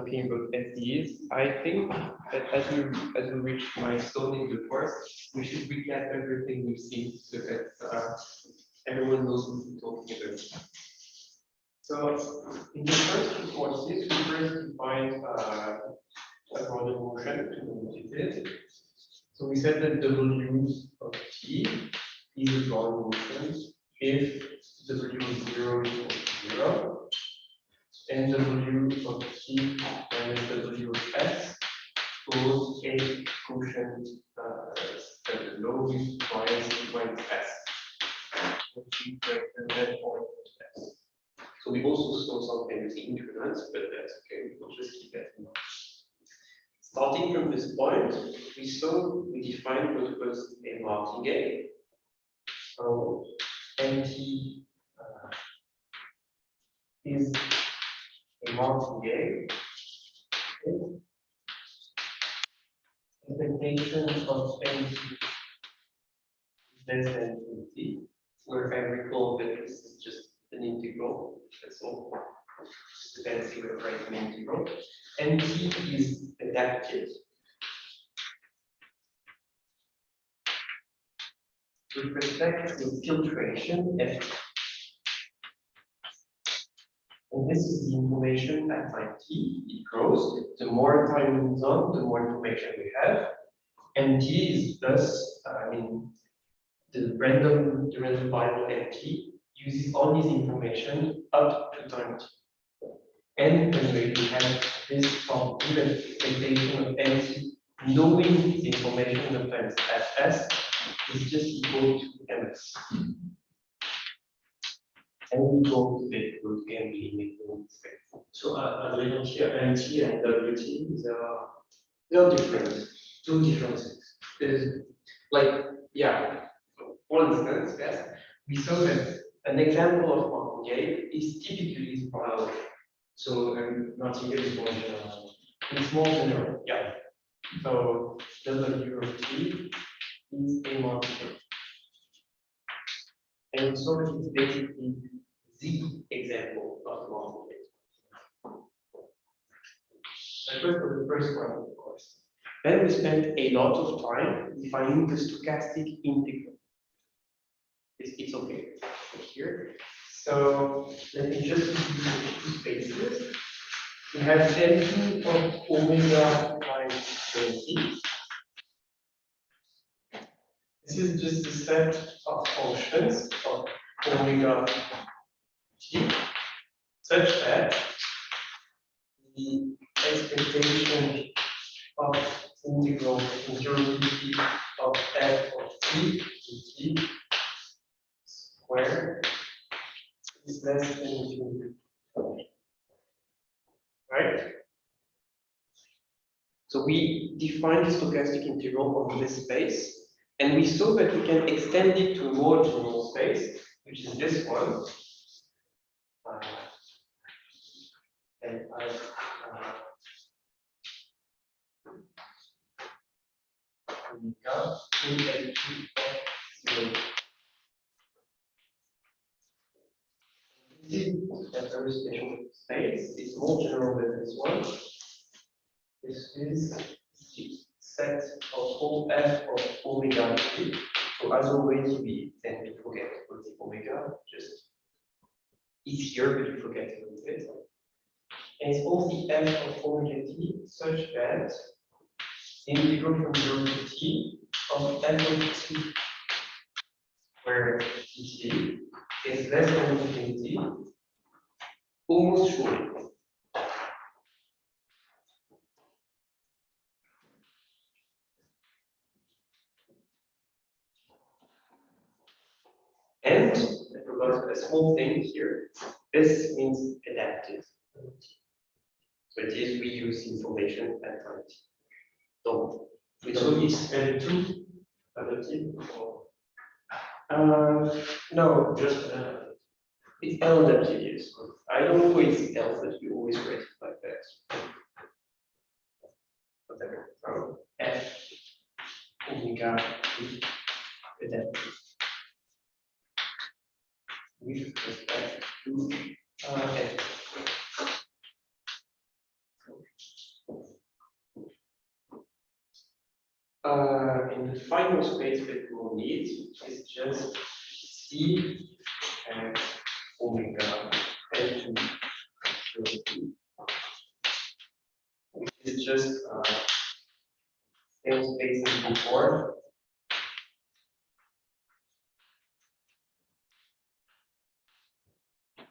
talking about SDEs, I think that as we reach milestone in the course, we should recap everything we've seen so that everyone knows what we're talking about. So in the first two courses, we first defined a Gordon motion to know what it is. So we said that W of T is a Gordon motion if W is 0 equals 0. And W of T minus W of S goes a quotient that the low is twice S, which is greater than or equal to S. So we also saw something with the increments, but that's okay, we'll just keep that in mind. Starting from this point, we defined what was a martingale. So MT is a martingale. Expectation of MT is less than infinity, where I recall that this is just an integral, that's all. Just a fancy way of writing an integral. MT is adapted. With respect to filtration, FT. And this is the information at time t, it grows. The more time moves on, the more information we have. And t is thus, the random variable nt uses all this information up to time t. And anyway, we have this given expectation of nt, knowing the information of times fs is just equal to ms. And we go to the root gambling making space. So Adrian here, NT and WT, They're different. two differences. For instance, yes, we saw that an example of martingale is typically spiral. So martingale is more general. It's more general, yeah. So W of T is a martingale. And so it's basically the example of martingale. That was for the first one, of course. Then we spent a lot of time defining the stochastic integral. It's okay here. So let me just use the two spaces. We have mt of omega times 20. This is just a set of functions of omega t such that the expectation of integral from 0 to t of f of t dt squared is less than infinity. Right? So we defined the stochastic integral of this space, and we saw that we can extend it to a more general space, which is this one. And omega in L2 of 0. This is a very special space. It's more general than this one. This is the set of all f of omega t. So as always, we tend to forget about the omega. Just easier, but you forget a little bit. And it's all the f of omega t such that the integral from 0 to t of f of t where dt is less than infinity, almost surely. And I forgot a small thing here. This means adaptive. So it is we use information at time t. So it's L2 adaptive or no, just it's L adaptive, yes. I don't know why it's L, but we always write it like that. Whatever. So F omega T adaptive. With respect to F. In the final space that we will need is just C and omega N2, which is just same space as before.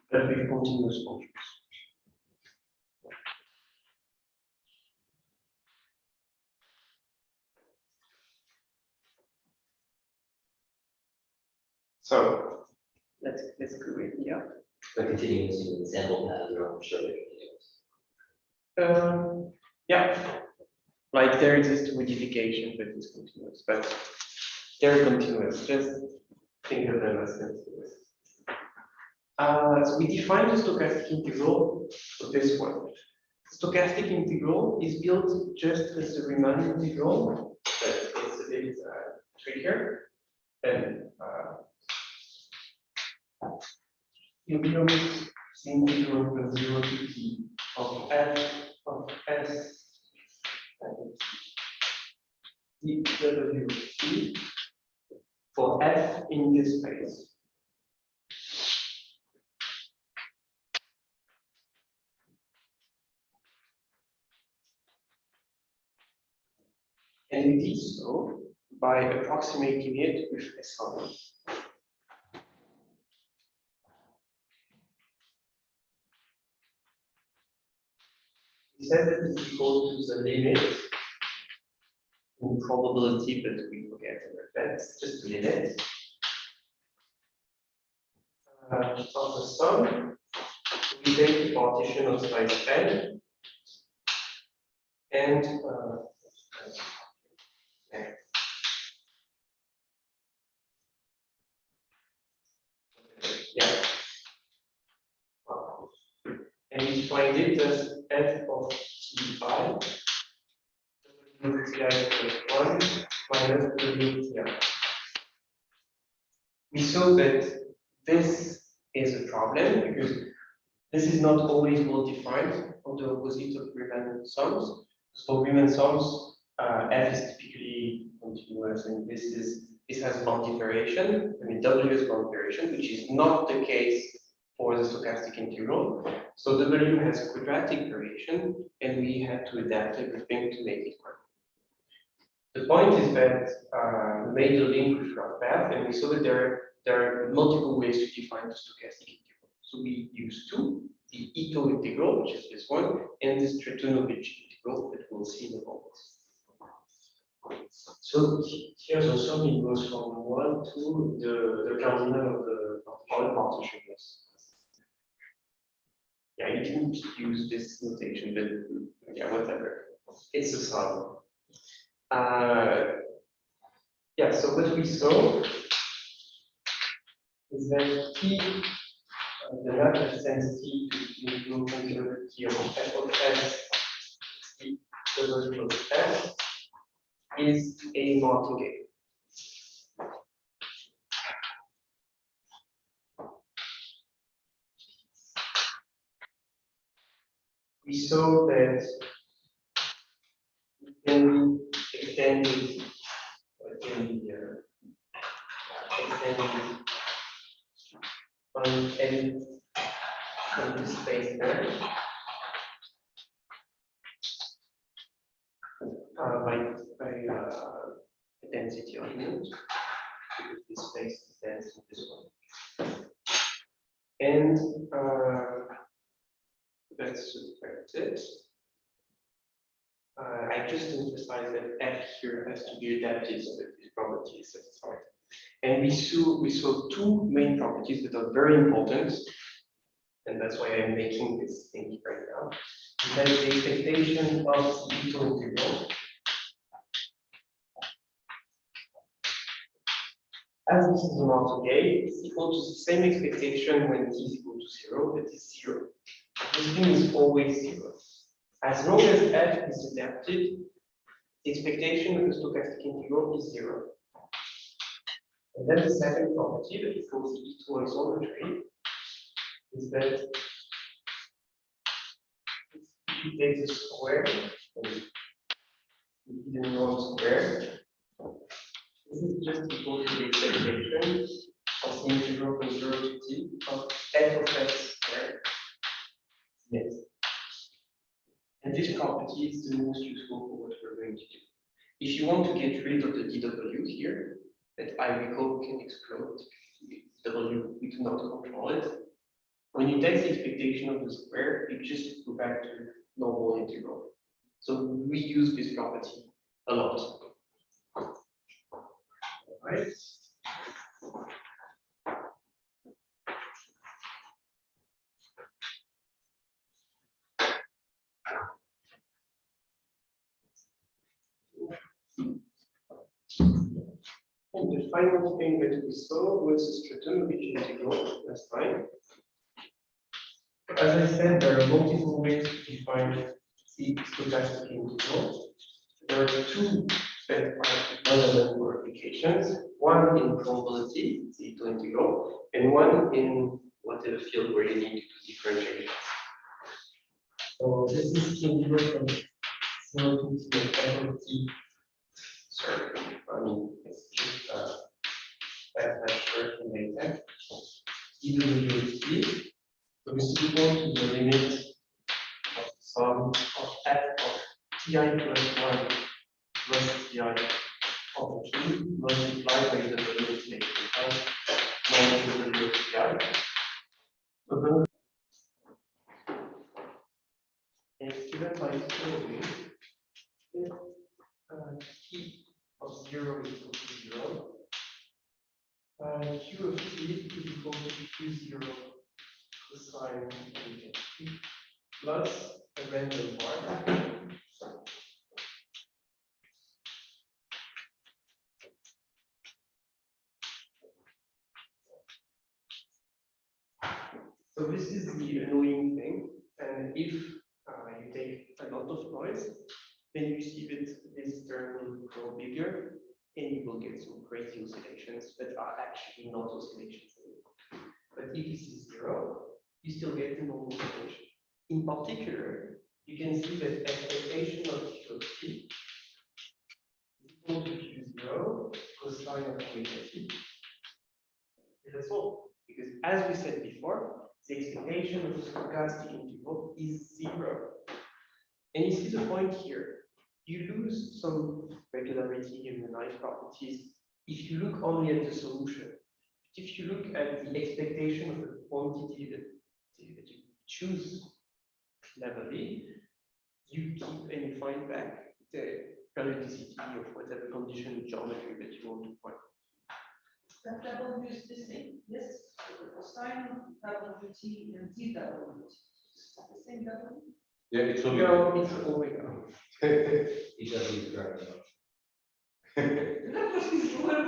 But with continuous functions. So let's go with here. But continuing using the sample pattern, you're not sure they're continuous. Yeah, like there exists modification that is continuous, but they're continuous. Just think of them as continuous. So we define the stochastic integral for this one. The stochastic integral is built just as the Riemann integral, but it's a bit trickier. And you'll be always the integral from 0 to t of f of s and dw of t for f in this space. And we did so by approximating it with S1. We said that it's equal to the limit in probability, but we forget that that's just the limit of the sum. We take the partition of size n and yeah. And we find it as f of ti, w ti plus 1 minus w ti. We saw that this is a problem because this is not always well defined on the opposite of Riemann sums. For Riemann sums, f is typically continuous, and this has boundary variation. I mean, w is boundary variation, which is not the case for the stochastic integral. So w has quadratic variation, and we had to adapt everything to make it work. The point is that we made a link with rough path, and we saw that there are multiple ways to define the stochastic integral. So we use two: the Ito integral, which is this one, and the Stratonovich integral that we'll see in a moment. So here the sum it goes from 1 to the cardinal of the partition. Yes. Yeah, you didn't use this notation, but yeah, whatever. It's a sum. Yeah, so what we saw is that t, the map that sends t to the continuity of f of s, t w of s, is a martingale. We saw that it can be extended, on any from this space there by a density element. This space is dense in this one. And that's it. I just emphasize that f here has to be adapted so that these properties satisfied. And we saw two main properties that are very important, and that's why I'm making this thing right now. That is the expectation of the Ito integral. As this is a martingale, it's equal to the same expectation when t is equal to 0, that is 0. This thing is always 0. As long as f is adapted, the expectation of the stochastic integral is 0. And then the second property that is called the Ito isometry is that if you take the square, and hidden norm square, This is just equal to the expectation of the integral from 0 to t of f of x squared. Yes. And this property is the most useful for what we're going to do. If you want to get rid of the dw here, that I recall can explode, w, we do not control it. When you take the expectation of the square, you just go back to normal integral. So we use this property a lot. Right? And the final thing that we saw was the Stratonovich integral last time. As I said, there are multiple ways to define the stochastic integral. There are two that are relevant for applications. One in probability, the Ito integral, and one in whatever field where you need to do differentiations. So this is the integral from 0 to t of f of t. Sorry, I mean, it's just that short in latex. dw t. So this is equal to the limit of the sum of f of ti plus 1 plus ti of 2 multiplied by the limit minus the limit of ti. So then it's given by following if t of 0 is equal to 0, q of t is equal to q0 cosine omega t plus a random part. So this is the annoying thing, and if you take a lot of noise, then you see that this term will grow bigger, and you will get some crazy oscillations that are actually not oscillations anymore. But if this is 0, you still get the normal oscillation. In particular, you can see that expectation of q of t is equal to q0 cosine of omega t. And that's all. Because as we said before, the expectation of the stochastic integral is 0. And you see the point here. You lose some regularity in the nice properties if you look only at the solution. If you look at the expectation of the quantity that you choose cleverly, you keep and you find back the periodicity of whatever condition of geometry that you want to find. That W is the same, yes? The cosine W T and T W. Is that the same W? Yeah, it's No, omega. it's omega. Each of these correct. That was his word.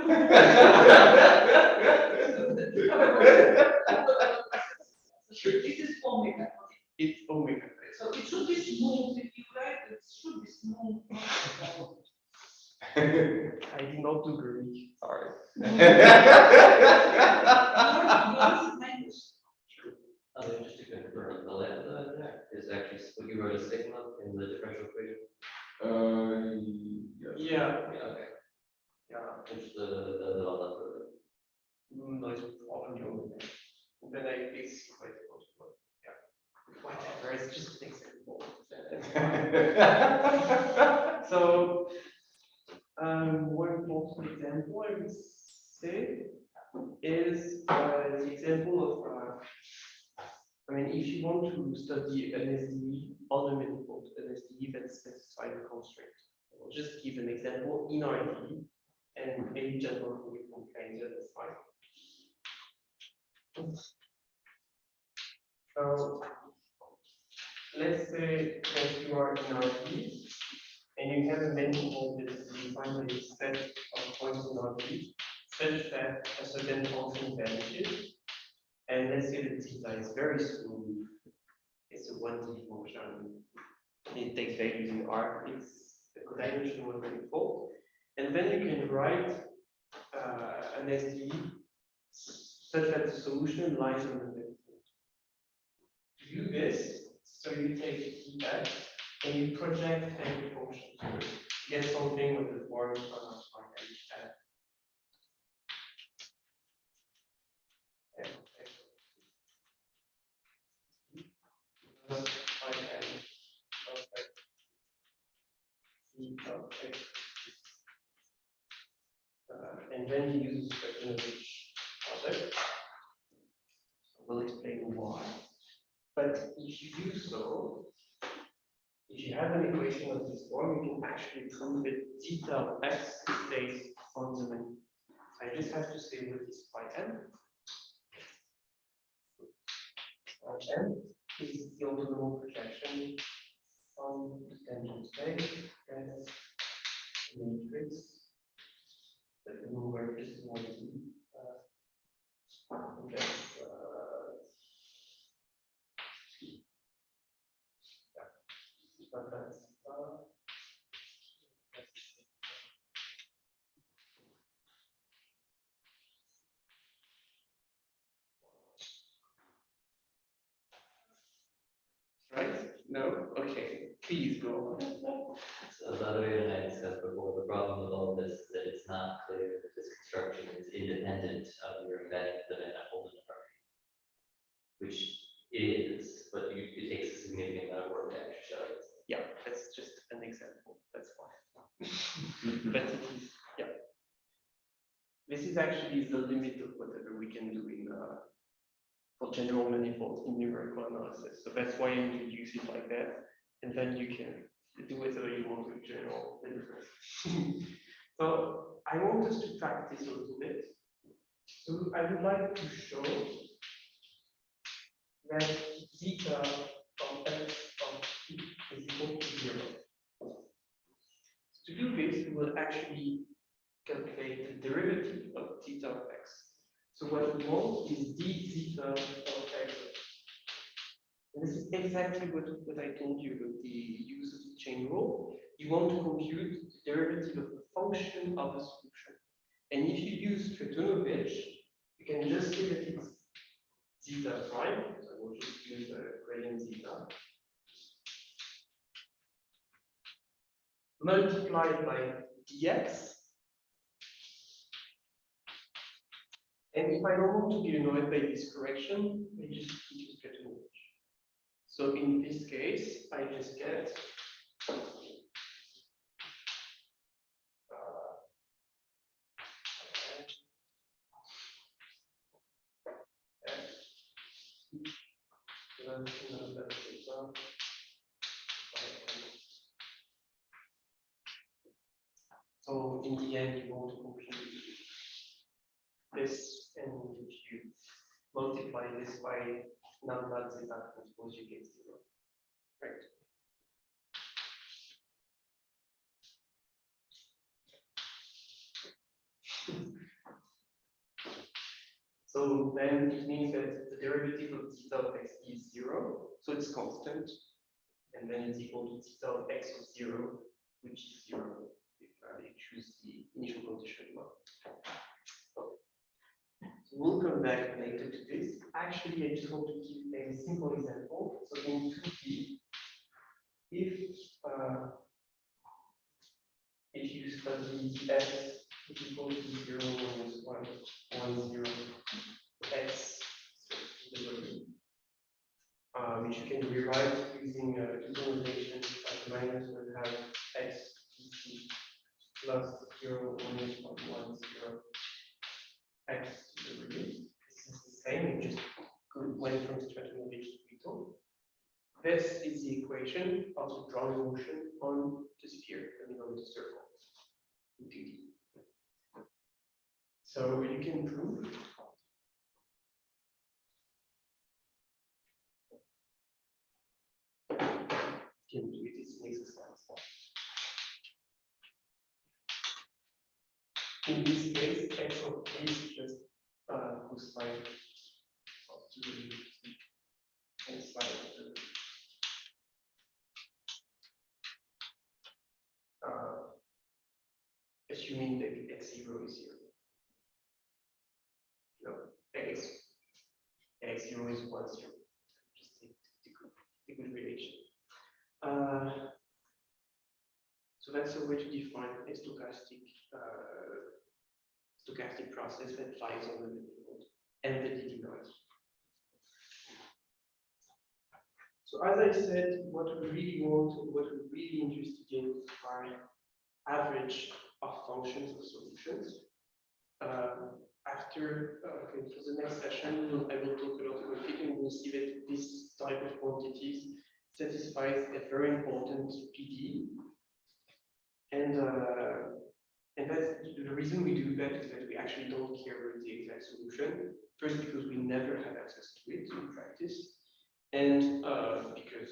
This is omega. It's omega. So it should be smooth. If you write, it should be smooth. I did not do Greek. Sorry. Just to confirm, the lambda there is actually what you wrote a sigma in the differential equation. Yeah. Yeah. Yeah, okay. Yeah. Which the left of it. No, it's probably omega. And then I fix quite close to it. Yeah. Whatever. It's just an example. So, one important example I would say is the example of, I mean, if you want to study an SDE on a manifold, an SDE that specifies a constraint, I'll just give an example in RD and any general from kinds of that's fine. So, let's say that you are in RD and you have a manifold that is defined by a set of points in RD such that a certain function vanishes. And let's say that theta is very smooth. It's a 1D function. It takes values in R. It's a codimensional manifold. And then you can write an SDE such that the solution lies on the manifold. To do this, so you take theta and you project every function to get something with the form of zeta x. And then you use Stratenovich project. We'll explain why. But if you do so, if you have an equation of this form, you can actually prove that zeta of x stays on the menu. I just have to say what is pi n. N is the orthogonal projection on the tangent space as a matrix that we will work just one Right? No? Okay. Please go on. So the other way that I discussed before, the problem with all this is that it's not clear that this construction is independent of your embedding the manifold in the property. Which it is, but it takes a significant amount of work to actually show it. Yeah, that's just an example. That's fine. But it is, yeah. This is actually the limit of whatever we can do in for general manifolds in numerical analysis. So that's why I introduce it like that, and then you can do whatever you want with general manifolds. So I want us to practice a little bit. So I would like to show that zeta of x of t is equal to 0. To do this, we will actually calculate the derivative of theta of x. So what we want is d zeta of x. And this is exactly what I told you about the use of the chain rule. You want to compute the derivative of the function of the solution. And if you use Stratenovich, you can just say that it's zeta prime. So I will just use the gradient zeta. Multiplied by dx. And if I don't want to be annoyed by this correction, I just use Stratenovich. So in this case, I just get so in the end, you want to compute this, and if you multiply this by lambda zeta transpose, you get 0. Right? So then it means that the derivative of zeta of x is 0, so it's constant, and then it's equal to zeta of x of 0, which is 0 if you choose the initial condition. Okay. So we'll come back later to this. Actually, I just want to give a simple example. So in 2D, if you study f is equal to 0 minus 1, 1, 0, x, which you can rewrite using two notations like minus 1/2 x plus 0 minus 1, 1, 0 x to the root. This is the same, it just went from Stratenovich to Vito. This is the equation of the drawing motion on the sphere, I mean on the circle. In 2D. So you can prove can do this exercise. In this case, x of a is just cosine of 2 and sine of 2. Assuming that x0 is 0. No, x0 is 1, 0. Just take the good relation. So that's a way to define a stochastic process that lies on the manifold and the DD noise. So as I said, what we really want, what we're really interested in are average of functions of solutions. For the next session, I will talk a lot about it, and we'll see that this type of quantities satisfies a very important PD. And that's the reason we do that is that we actually don't care about the exact solution. First, because we never have access to it in practice, and because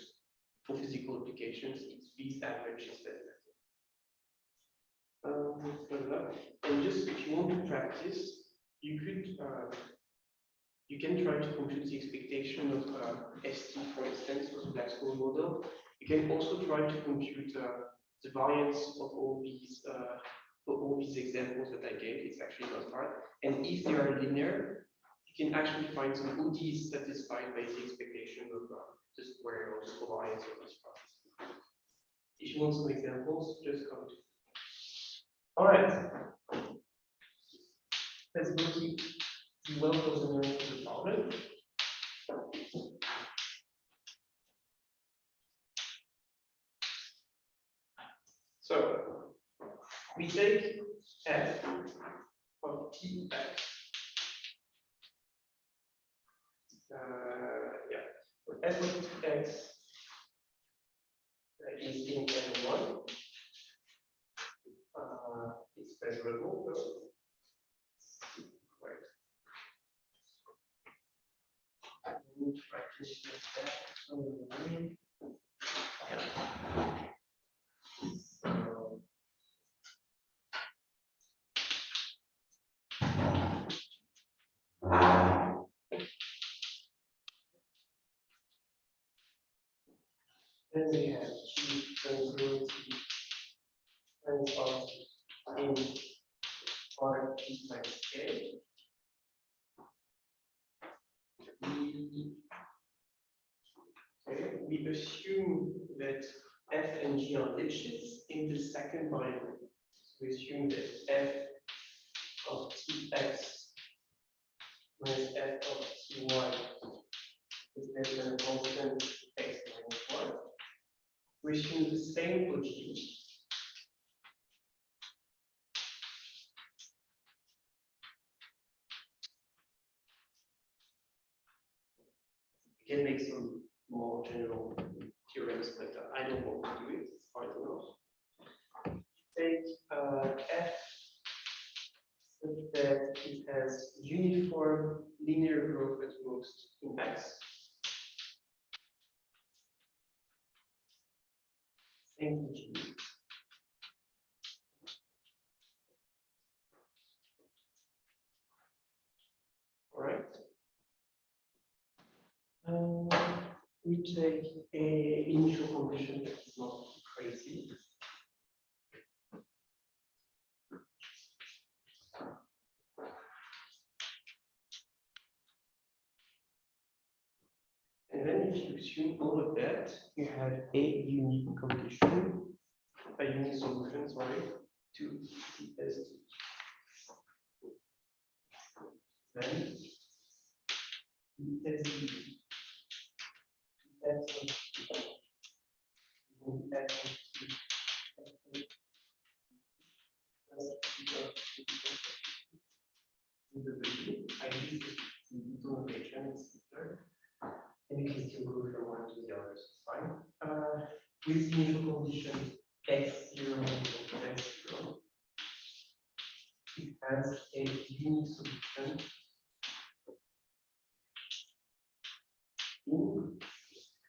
for physical applications, it's these averages that matter. And just if you want to practice, you can try to compute the expectation of ST, for instance, for the black hole model. You can also try to compute the variance of all these for all these examples that I gave. It's actually not hard. And if they are linear, you can actually find some ODs satisfied by the expectation of the square or the covariance of this process. If you want some examples, just come to. All right. Let's go to the well-chosen to the problem. So we take f of t x. So f of t x is in N1. It's measurable. Right. I will try to shift that somewhere. Then we have G tranquility transform in R T times K. We assume that F and G are Lipschitz in the second variable. So we assume that F of Tx minus F of Ty is less than a constant x minus 1. We assume the same for G. We can make some more general theorems, but I don't want to do it. It's hard enough. Take F such that it has uniform linear growth at most in X. Same for G. All right. We take a initial condition that is not crazy. And then if you assume all of that, you have a unique condition, a unique solution, sorry, to the SDE. Then the SDE. I use the notation, it's simpler. And you can still go from one to the other, so it's fine. With the initial condition x0 equals x0, it has a unique solution in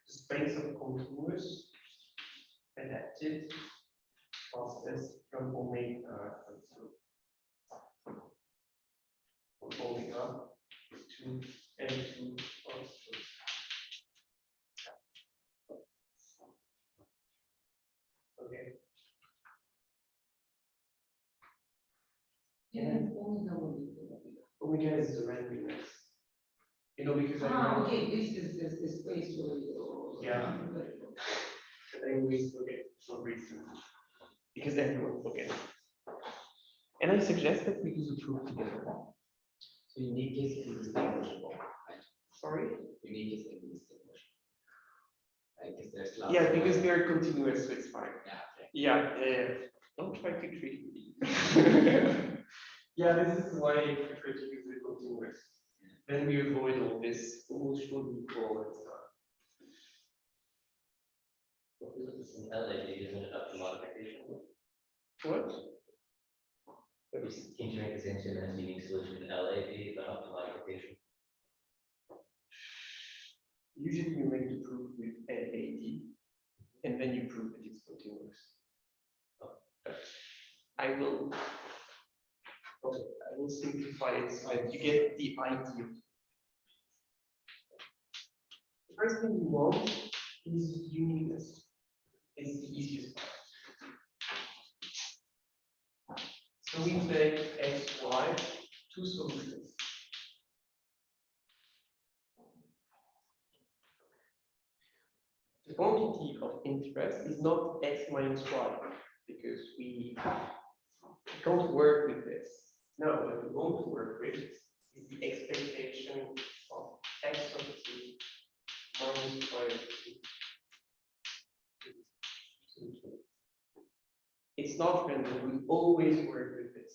the space of continuous adapted process from omega to N2 of okay. Yeah, Omega is the randomness. You know, because okay, this is the space where you. Yeah. I always forget for some reason. Because everyone forgets. And I suggest that we use a proof together. So unique is indistinguishable, right? Sorry? Unique is indistinguishable. Like, is there class? Yeah, because they're continuous, so it's fine. Yeah, okay. Yeah. Don't try to trick me. Yeah, this is why I prefer to use the continuous. Then we avoid all this emotional recall and stuff. It's an LAD, isn't it, up to modification? What? Can you make the same statement as unique solution LAD, but up to modification? Usually you make the proof with LAD, and then you prove that it's continuous. But I will simplify it so that you get the idea. The first thing you want is uniqueness. It's the easiest part. So we take x, y, two solutions. The quantity of interest is not x minus y, because we can't work with this. No, what we want to work with is the expectation of x of t minus y of t. It's not random, we always work with this.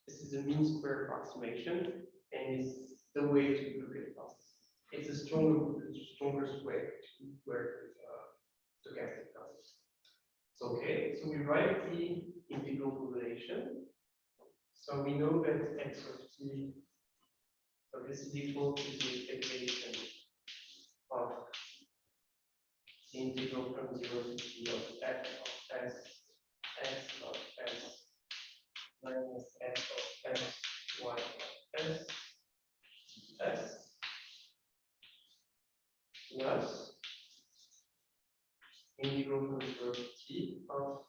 This is a mean square approximation, and it's the way to look at process. It's the strongest way to work with stochastic process. So, okay, so we write the integral formulation. So we know that x of t, so this is equal to the expectation of the integral from 0 to t of f of s, x of s, minus f of s, y of s, s, plus integral from 0 to t of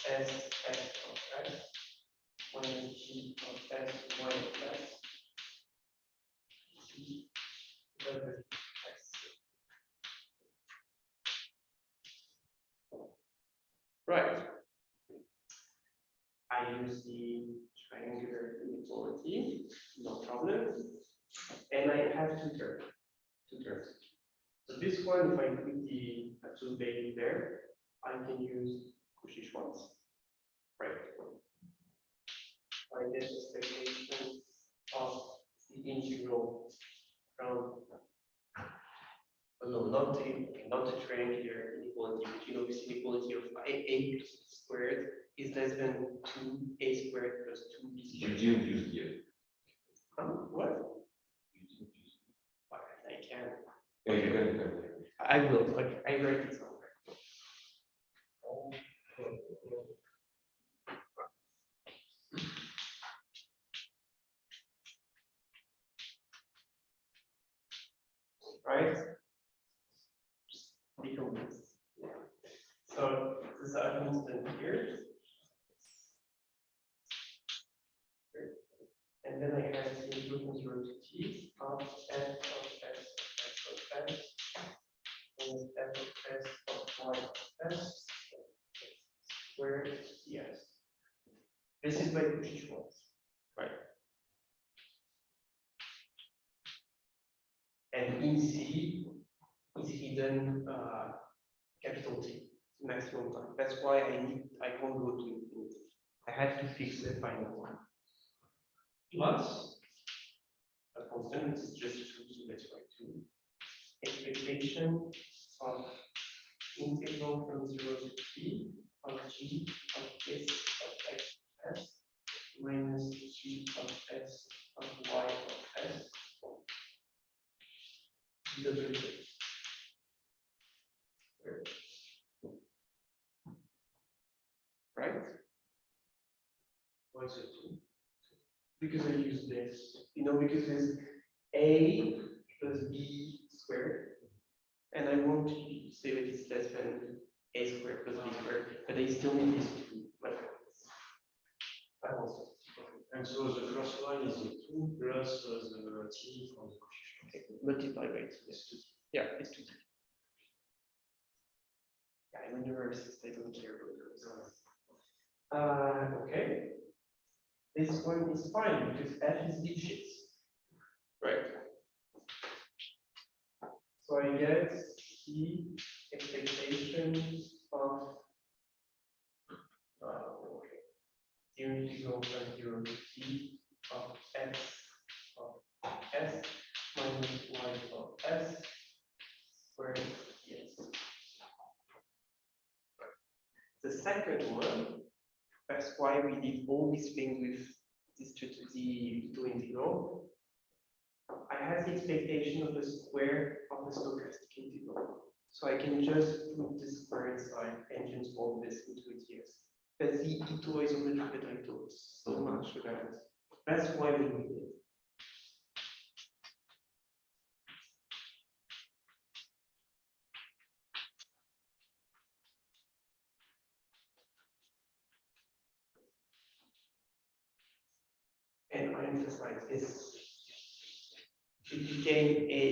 s, x of s, minus g of s, y of s, t over s. Right. I use the triangular inequality, no problem. And I have two terms. So this one, if I put the absolute value there, I can use Cauchy ones. Right. I get expectation of the integral from not the triangular inequality, but you know this inequality of a squared is less than 2a squared plus 2b squared. You didn't use here. What? I can. Yeah, you can. I will. Okay, I write it somewhere. Right? Just become this. Yeah. So this is a constant here. And then I have the integral from 0 to t of f of s of s and f of s of y of s squared ds. This is by Cauchy ones, right? And in C is hidden capital T, maximum time. That's why I can't go to infinity. I have to fix the final one. Plus a constant, it's just 2, so let's write 2. Expectation of integral from 0 to t of g of s of x of s minus g of s of y of s. Right? Why is it 2? Because I use this, because it's a plus b squared, and I want to say that it's less than a squared plus b squared, but I still need this 2. But I also. And so the first one is the 2 plus the t from the coefficient. Okay, multiply by 2. Yeah, it's 2. Yeah, I'm in the reverse, I don't care about those. Okay. This one is fine because f is digits. Right. So I get the expectation of integral from 0 to t of x of s minus y of s squared dx. The second one, that's why we did all these things with this to the two integral. I have the expectation of the square of the stochastic integral. So I can just put the square inside and transform this into a dx. But the ito is already that I taught so much about. That's why we need it. And I emphasize this. It became a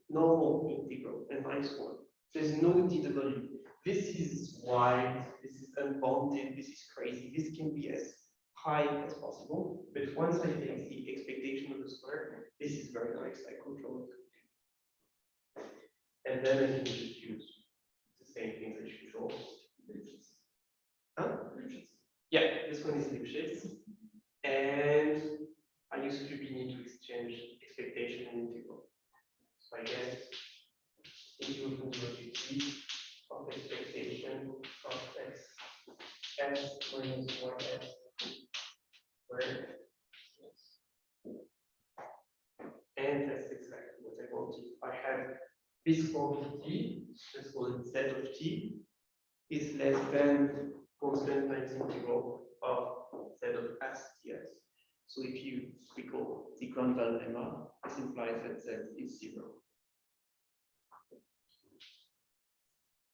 normal integral, a nice one. There's no dw. This is wide, this is unbounded, this is crazy. This can be as high as possible. But once I take the expectation of the square, this is very nice. I control it. And then I can just use the same things as usual. Huh? Yeah, this one is Lipschitz. And I use Fubini to exchange expectation and integral. So I get integral from 0 to t of expectation of x s minus ys squared. And that's exactly what I wanted. I have this quantity, let's call it z of t, is less than constant times integral of z of s dx. So if you recall the Grandval lemma, this implies that z is 0.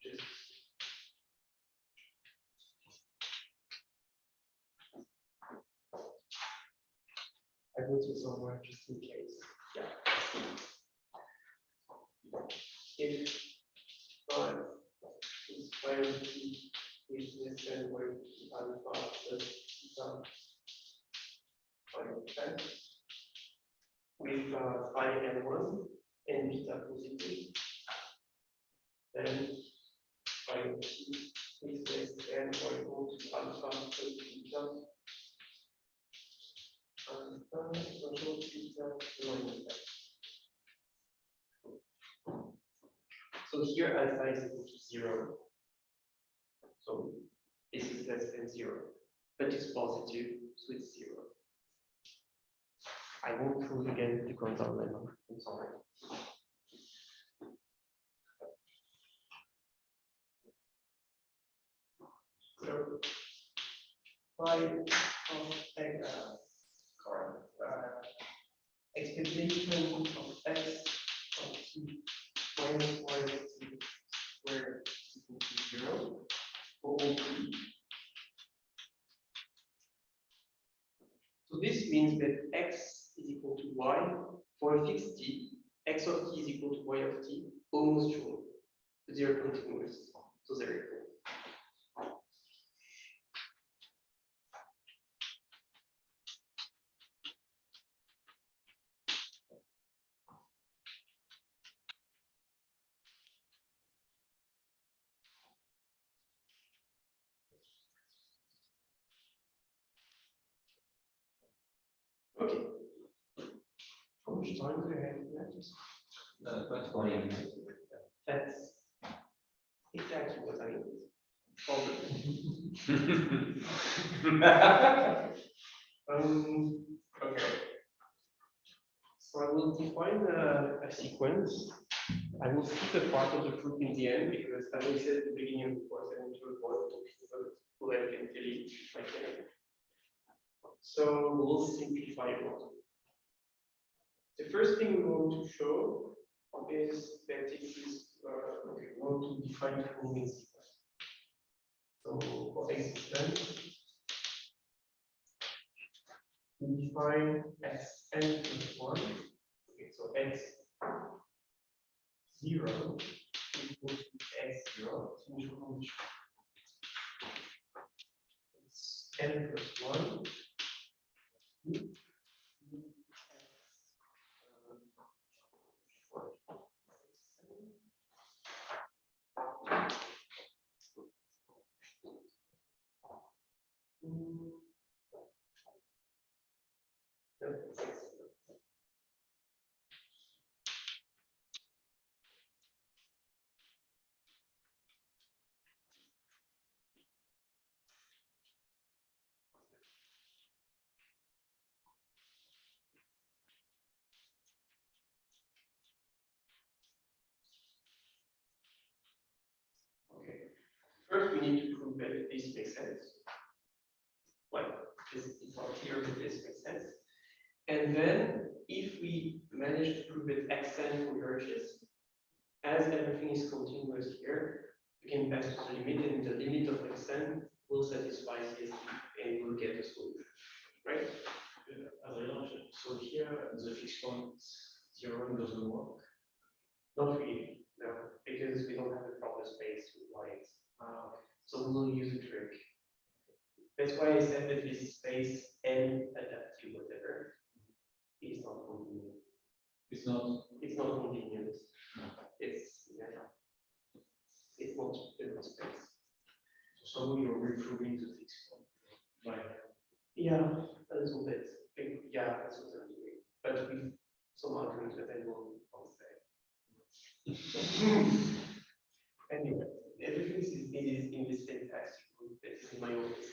Just I wrote it somewhere just in case. Yeah. If is square root t is less than or equal to alpha plus theta by x with phi n1 and beta positive, then phi t is less than or equal to alpha plus beta alpha plus beta minus x. So here alpha is equal to 0. So this is less than 0, but it's positive, so it's 0. I won't prove again the Grandval lemma. I'm sorry. So phi of x, expectation of x of t minus y of t squared is equal to 0 for all t. So this means that x is equal to y for a fixed t, x of t is equal to y of t, almost true. They are continuous, so they're equal. Okay. How much time do I have left? About 20 minutes. That's exactly what I need. Okay. So I will define a sequence. I will skip a part of the proof in the end because, as I said at the beginning of the course, I want to avoid talking about who I can delete if I can. So we'll simplify a lot. The first thing we want to show is that it is okay, we want to define the moving sequence. So for existence, we define xn plus 1. Okay, so x 0 equals to x0. It's n plus 1. we need to prove that this makes sense. Well, this is not clear that this makes sense. And then, if we manage to prove that xn converges, as everything is continuous here, we can pass to the limit, and the limit of xn will satisfy CST, and we'll get a solution, right? So here, the fixed point theorem doesn't work. Not really, no, because we don't have a proper space with lines. So we will use a trick. That's why I said that this space n adaptive whatever is not convenient. It's not. It's not convenient. It's it's not in space. So you're reproving the fixed point. Right. Yeah, a little bit. Yeah, that's what I'm doing. But with some arguments that I will say. Anyway, everything is in this syntax group that is in my office.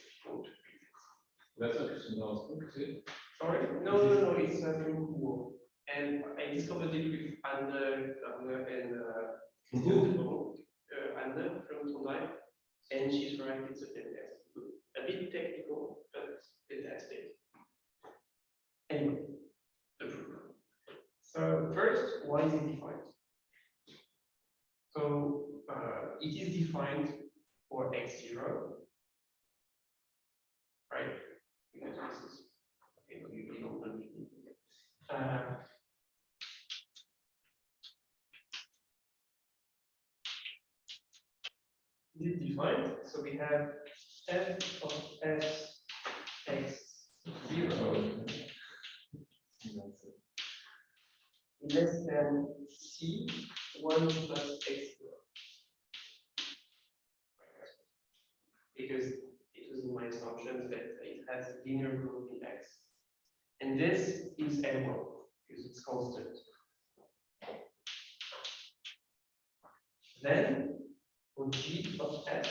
That's interesting. No, see? Sorry? No, it's from Google. And I discovered it with Anne and Anne from Trondheim. And she's right, it's a fantastic book. A bit technical, but fantastic. Anyway, the proof. So first, why is it defined? So it is defined for x0, right? Because this is okay, we don't know. This is defined, so we have f of s x0 less than c 1 plus x0. Because it was in my assumption that it has linear growth in x. And this is L1 because it's constant. Then for g of s,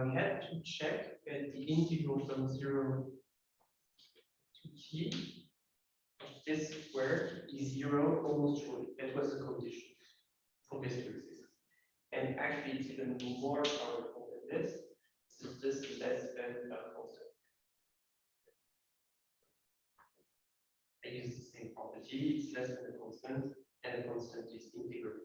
we had to check that the integral from 0 to t of this squared is 0 almost fully. That was the condition for this to exist. And actually, it's even more powerful than this, since this is less than a constant. I use the same property, it's less than a constant, and a constant is integral.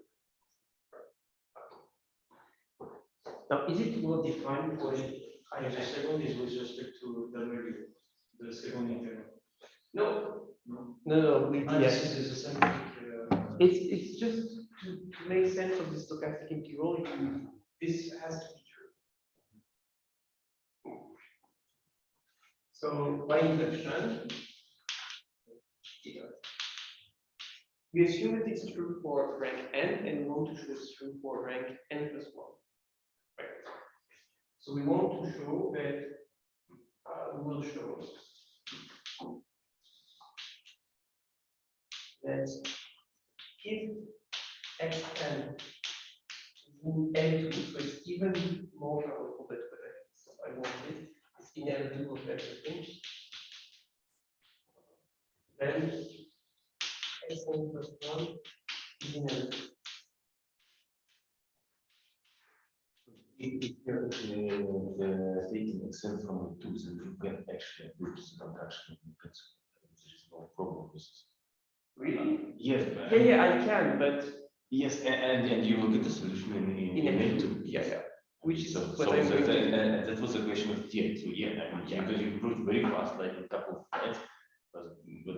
Now, is it well defined for the The second is with respect to W, the second integral. No, with Ah, the this is the same thing. It's just to make sense of the stochastic integral, this has to be true. So by induction, we assume that it's true for rank n, and we want to show it's true for rank n plus 1. Right. So we want to show that we will show that if xn is in L2, so it's even more powerful than what I wanted, it's in L2 of everything, then xn plus 1 is in L2. If you're taking except from the tools, and you can actually do the contraction, there is no problem with this. Really? Yes. Yeah, I can, but Yes, and you will get the solution in L2. Yeah. Which is So, what I'm going to do. that was a question of T. So yeah, I mean, because you proved very fast, like a couple of slides, but you got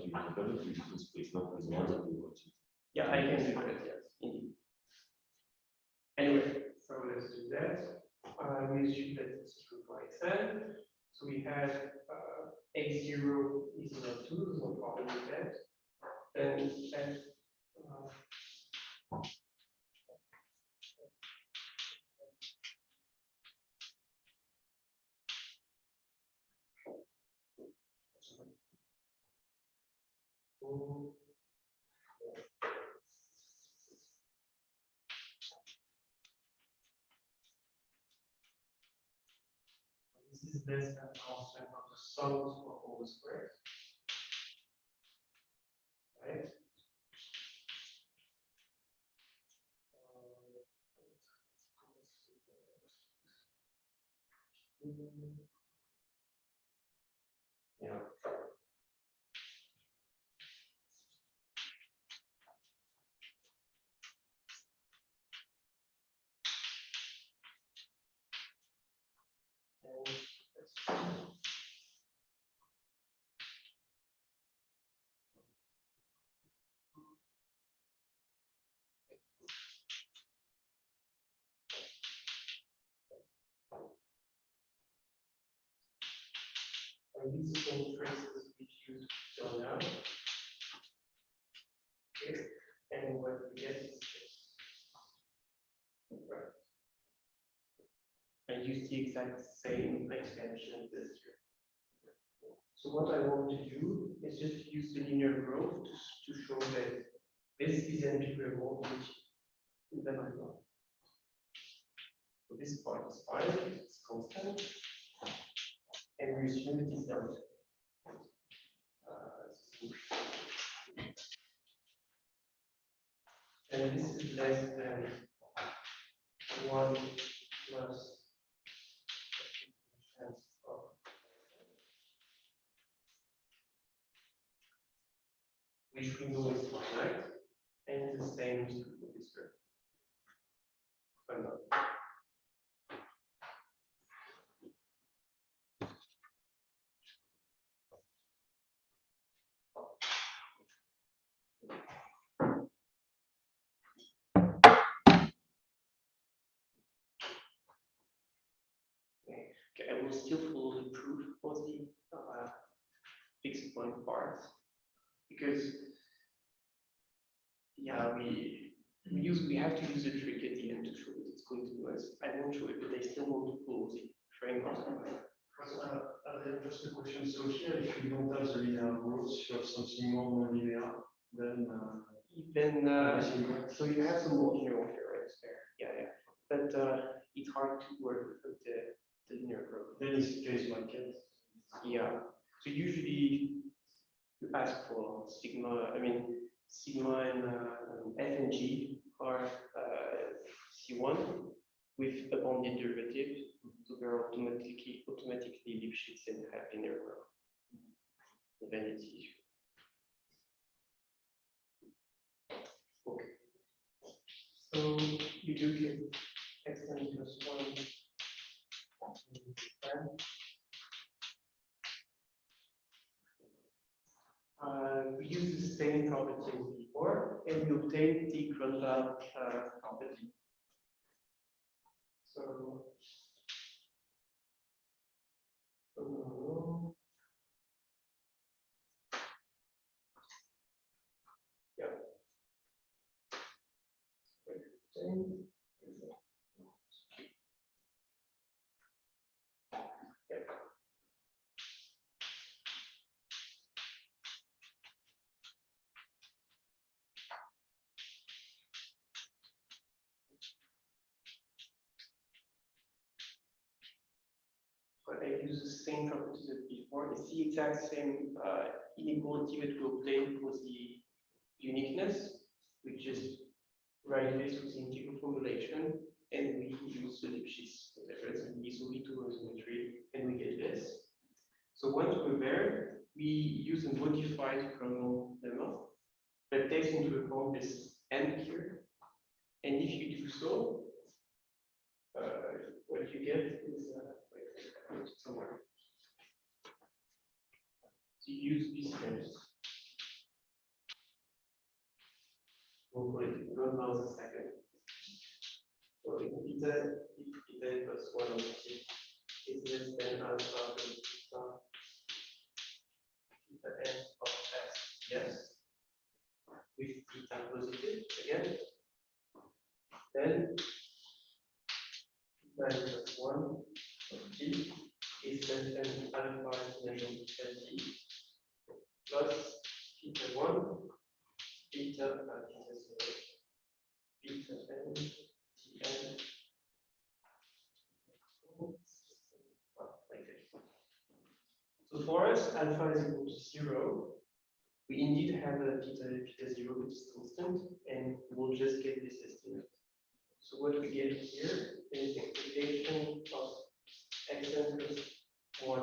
it in space, not as the ones that we watched. Yeah, I can do that, yes, indeed. Anyway, so let's do that. We assume that it's true for xn. So we have x0 is equal to 2, no problem with that. Then f this is less than constant of the sums of all the squares. Right? Yeah. And these are some traces which you don't know. Okay. And what we get is this. Right. And use the exact same extension this year. So what I want to do is just use the linear growth to show that this is integrable with then I know. So this part is fine, it's constant, and we assume it is delta. And this is less than 1 plus chance of which we know is finite, and the same is true for this curve. Okay, I will still follow the proof for the fixed point part because yeah, we have to use a trick at the end to show that it's continuous. I won't show it, but I still want to follow the framework. Just a question. So here, if you don't have the linear growth, you have something more non-linear, then So you have some more linear occurrence there. Yeah. But it's hard to work with the linear growth. then it's case by case. Yeah. So usually you ask for sigma. I mean, sigma and f and g are C1 with a bounded derivative, so they're automatically Lipschitz and have linear growth. And then it's easy. Okay. So you do get x(n plus 1). We use the same property as before, and we obtain the Grunwald property. So, yeah. But I use the same properties as before. It's the exact same inequality that we obtain for the uniqueness. We just write this with the integral formulation, and we use the Lipschitz letters and easily to symmetry, and we get this. So once we're there, we use a modified kernel lemma that takes into account this n here. And if you do so, what you get is somewhere. So you use these terms. We'll put it in a second. So if beta plus 1 over t is less than alpha plus beta n of s, yes, with beta positive again, then beta plus 1 of t is less than alpha exponential t plus beta 1 beta n tn. Like this. So for us, alpha is equal to 0. We indeed have a beta 0 which is constant, and we'll just get this estimate. So what we get here is the expectation of xn plus 1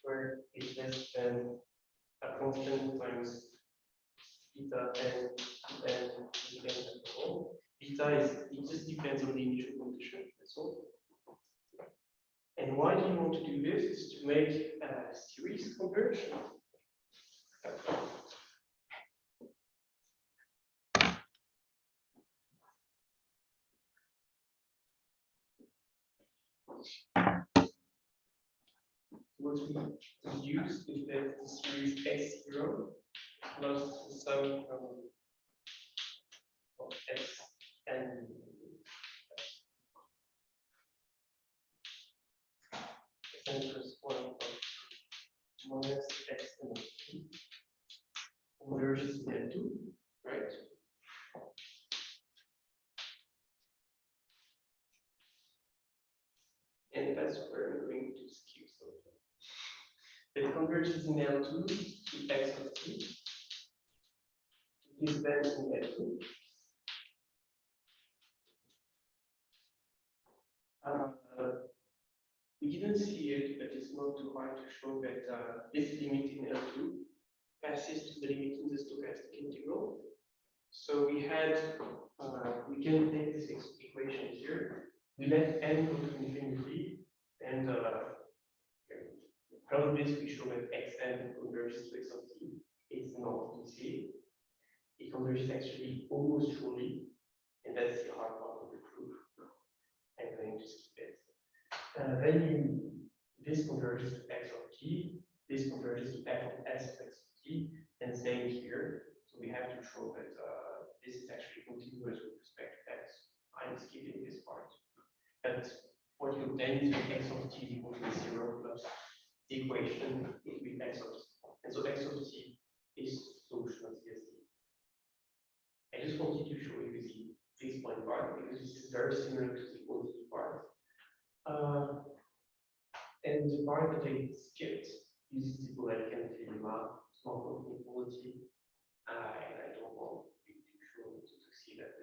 where it's less than a constant times beta n depends on the whole. Beta is, it just depends on the initial condition, that's all. And why do you want to do this? Is to make a series conversion. What we use is that the series x0 plus the sum of x and xn plus 1 of minus x and t converges to L2, right? And that's where I'm going to skew something. It converges in L2 to x of t. It is then in L2. We didn't see it, but it's not too hard to show that this limit in L2 passes to the limit in the stochastic integral. So we had, we can take this equation here. We let n go to infinity, and from this we show that xn converges to x of t. It's not easy. It converges actually almost fully, and that's the hard part of the proof. I'm going to skip it. Then this converges to x of t, this converges to f of s of x of t, and same here. So we have to show that this is actually continuous with respect to x. I'm skipping this part. But what you obtain is that x of t equals to 0 plus the equation with x of t. And so x of t is solution of CSD. I just wanted to show you the fixed point part because this is very similar to the quantity part. And the part that I skipped uses the Boltzmann lemma, small quantity quality. And I don't want you to see that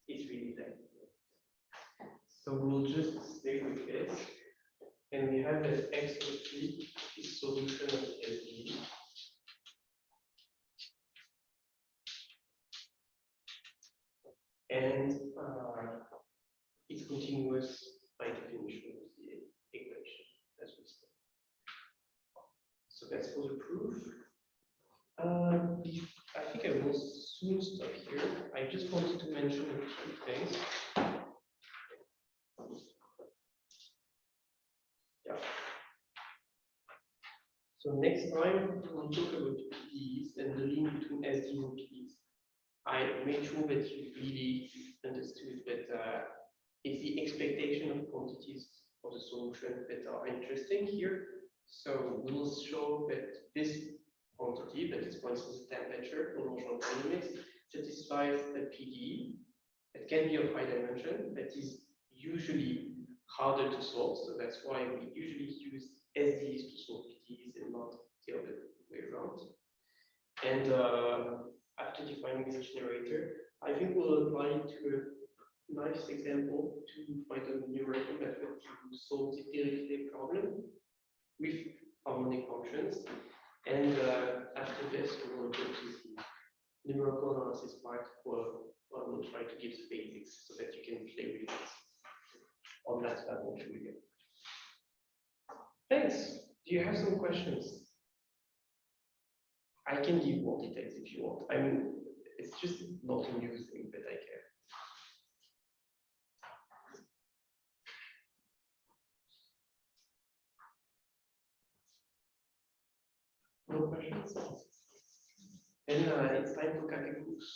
it's really there. So we'll just stay with this. And we have that x of t is solution of the SDE. And it's continuous by definition of the equation, as we said. So that's for the proof. I think I will soon stop here. I just wanted to mention a few things. Yeah. So next time we'll talk about PDEs and the link between SDEs and PDEs. I made sure that you really understood that it's the expectation of quantities for the solution that are interesting here. So we will show that this quantity, that is for instance temperature, dimensional dynamics, satisfies a PDE that can be of high dimension, that is usually harder to solve. So that's why we usually use SDEs to solve PDEs and not the other way around. And after defining this generator, I think we'll apply it to a nice example to find a numerical method to solve the Dirichlet problem with harmonic functions. And after this, we will go to the numerical analysis part where we'll try to give the basics so that you can play with it. On that, I won't show you. Thanks. Do you have some questions? I can give more details if you want. I mean, it's just not a new thing, but I care. No questions? Then it's time for Kakekus.